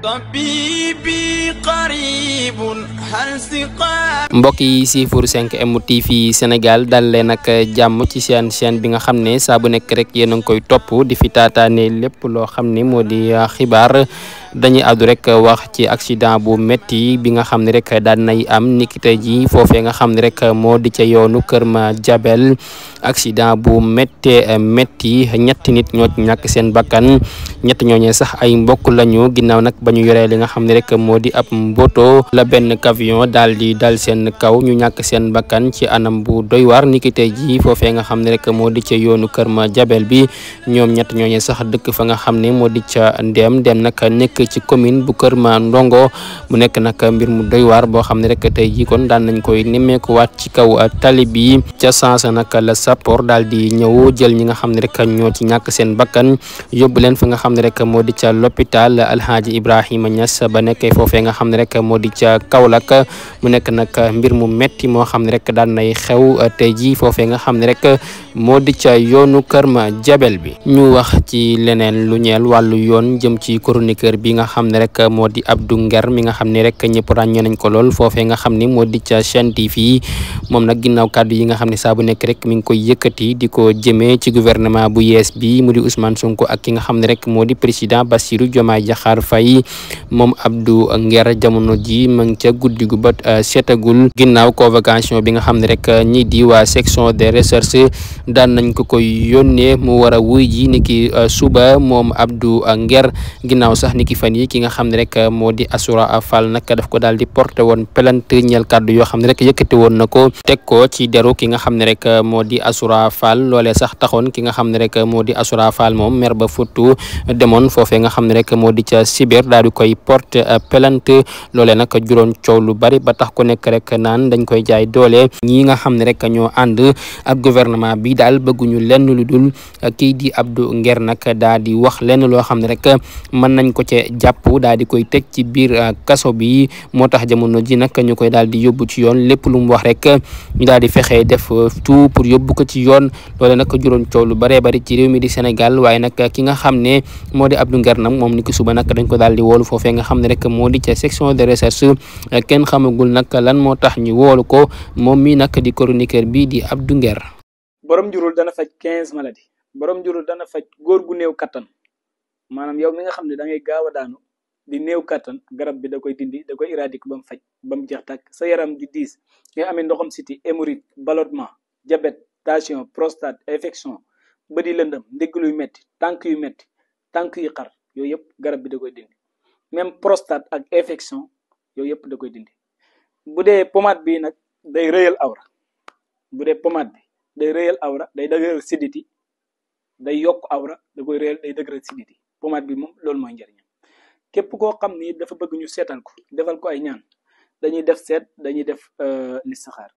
طبيبي قريب هل سقام. mbokk yi siifur 5M TV Sénégal dal leen ak jàmm ci seen chaîne bi nga xam ne saa bu nekk rek yéen a ngi koy topp di fi taataane lépp loo xam ne moo di xibaar dañuy àddu rek wax ci accident bu métti bi nga xam ne rek daan nay am niki tey ji foofee nga xam ne rek moo di ca yoonu Kër Madiabel accident bu métti ñetti nit ñoo ci ñàkk seen bakkan ñett ñooñee sax ay mbokk lañu ginnaaw nag ba ñu yoree li nga xam ne rek moo di ab mboto la benn camion daal di dal seen kaw ñu ñàkk seen bakkan ci anam bu doy waar niki tey ji foofee nga xam ne rek moo di ca yoonu Kër Madiabel bi ñoom ñett ñooñee sax dëkk fa nga xam ne moo di ca Ndem nag nekk ci commune bu Kër Mandongo mu nekk nag mbir mu doy waar boo xam ne rek tey ji kon daan nañ koy nemmeekuwaat ci kaw tali bi ca sansa nag la sappoor daal di ñëw jël ñi nga xam ne rek ñoo ci ñàkk seen bakkan yóbbu leen fa nga xam ne rek moo di ca l'hôpital Alhaji Ibrahima Niass ba nekkee foofee nga xam ne rek moo di ca Kaolack mu nekk nag mbir mu metti moo xam ne rek daan nay xew tey ji foofee nga xam ne rek moo di ca yoonu Kër Madiabel bi ñu wax ci leneen lu ñeel wàllu yoon jëm ci chroniqueur bi nga xam ne rek moo di Abdou Nguer mi nga xam ne rek ñëpp ràññee nañ ko lool foofee nga xam ne moo di ca Sen TV moom nag ginnaaw kàddu yi nga xam ne saa bu nekk rek mi ngi koy yëkkati di ko jëmee ci gouvernement bu yees bi mu di Ousmane Sonko ak ki nga xam ne rek moo di président Bassirou Diomaye Diakhar Faye moom Abdou Nguer jamono ji ma ngi ca guddi gu bët setagul ginnaaw convocation bi nga xam ne rek ñii di waa section de recherche daan nañ ko koy yónnee mu war a wuy ji niki suba moom Abdou Nguer ginnaaw sax niki fan yi ki nga xam ne rek moo di Assoura Fall nag daf ko daal di porté woon plainte ñeel kàddu yoo xam ne rek yëkkati woon na ko teg ko ci deru ki nga xam ne rek moo di Assoura Fall loolee sax taxoon ki nga xam ne rek moo di Assoura Fall moom mer ba futtu demoon foofee nga xam ne rek moo di ca cyber daal di koy porté plainte loolee nag juróon coow lu bari ba tax ku nekk rek naan dañ koy jaay doole ñi nga xam ne rek ñoo ànd ak gouvernement bi daal bëgguñu lenn lu dul kii di Abdou Nguer nag daal di wax lenn loo xam ne rek mën nañ ko ci jàpp daal di koy teg ci biir kaso bi moo tax jamono ji nag ñu koy daal di yóbbu ci yoon lépp lu mu wax rek ñu daal di fexe def tout pour yóbbu ko ci yoon loole nag juróon coow lu baree bari ci réew mi di Sénégal waaye nag ki nga xam ne moo di Abdou Nguer nag moom ni ki suba nag dañ ko daal di woolu foofee nga xam ne rek moo di ca section de recherche kenn xamagul nag lan moo tax ñu woolu ko moom mi nag di chroniqueur bi di Abdou Nguer. borom njurul dana faj 15 maladies borom njurul dana faj góor gu néew kattan maanaam yow mi nga xam ne da ngay gaaw a daanu di néew kattan garab bi da koy dindi da koy éradiquer ba mu faj ba mu jeex tàkk sa yaram di diis nga amee ndoxam siti hémorroïde ballonnement diabète tension prostate infection bët yi lëndëm ndigg luy metti tànk yu xar yooyu yëpp garab bi da koy dindi même prostate ak infection yooyu yëpp da koy dindi bu dee pommade bi nag day rëyal awra bu dee pommade bi day rëyal awra day dëgëral siditi day yokk awra da koy rëyal day dëgëral siditi pommade bi moom loolu mooy njëriñam képp koo xam ni dafa bëgg ñu seetal ko defal ko ay ñaan dañuy def seet dañuy def listixaar